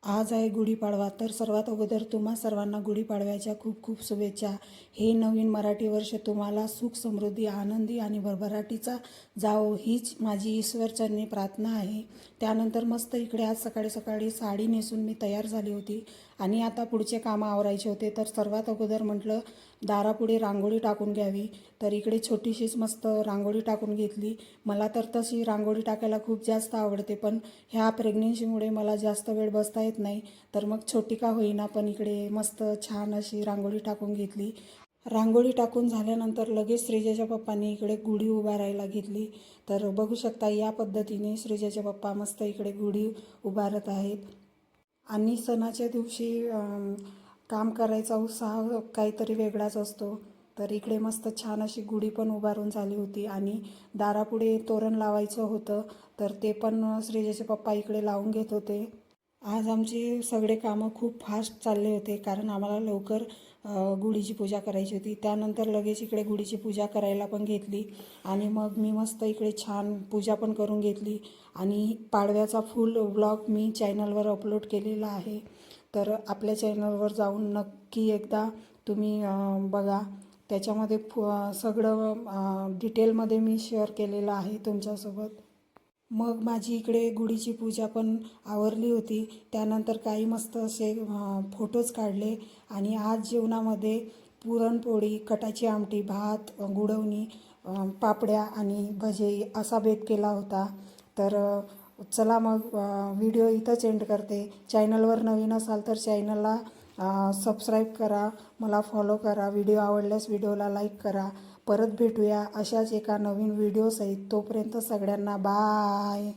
आज आहे गुढीपाडवा, तर सर्वात अगोदर तुम्हा सर्वांना गुढीपाडव्याच्या खूप खूप शुभेच्छा. हे नवीन मराठी वर्ष तुम्हाला सुख, समृद्धी, आनंदी आणि भरभराटीचा जावो हीच माझी ईश्वरचरणी प्रार्थना आहे. त्यानंतर मस्त इकडे आज सकाळी सकाळी साडी नेसून मी तयार झाली होती आणि आता पुढचे कामं आवरायचे होते. तर सर्वात अगोदर म्हटलं दारापुढे रांगोळी टाकून घ्यावी. तर इकडे छोटीशीच मस्त रांगोळी टाकून घेतली. मला तर तशी रांगोळी टाकायला खूप जास्त आवडते, पण ह्या प्रेग्नेन्सीमुळे मला जास्त वेळ बसता येत नाही. तर मग छोटी का होईना पण इकडे मस्त छान अशी रांगोळी टाकून घेतली. रांगोळी टाकून झाल्यानंतर लगेच श्रीजाच्या पप्पांनी इकडे गुढी उभारायला घेतली. तर बघू शकता या पद्धतीने श्रीजाचे पप्पा मस्त इकडे गुढी उभारत आहेत. आणि सणाच्या दिवशी काम करायचा उत्साह काहीतरी वेगळाच असतो. तर इकडे मस्त छान अशी गुढी पण उभारून झाली होती आणि दारापुढे तोरण लावायचं होतं, तर ते पण श्रीजाचे पप्पा इकडे लावून घेत होते. आज आमचे सगळे कामं खूप फास्ट चालले होते, कारण आम्हाला लवकर गुढीची पूजा करायची होती. त्यानंतर लगेच इकडे गुढीची पूजा करायला पण घेतली आणि मग मी मस्त इकडे छान पूजा पण करून घेतली. आणि पाडव्याचा फुल व्लॉग मी चॅनलवर अपलोड केलेला आहे, तर आपल्या चॅनलवर जाऊन नक्की एकदा तुम्ही बघा. त्याच्यामध्ये सगळं डिटेलमध्ये मी शेअर केलेलं आहे तुमच्यासोबत. मग माझी इकडे गुढीची पूजा पण आवरली होती. त्यानंतर काही मस्त असे फोटोज काढले आणि आज जेवणामध्ये पुरणपोळी, कटाची आमटी, भात, गुळवणी, पापड्या आणि भजे असा बेत केला होता. तर चला मग व्हिडिओ इथंच एंड करते. चॅनलवर नवीन असाल तर चॅनलला सबस्क्राईब करा, मला फॉलो करा, व्हिडिओ आवडल्यास व्हिडिओला लाईक करा. परत भेटूया अशाच एका नवीन व्हिडिओसहित. तोपर्यंत सगळ्यांना बाय.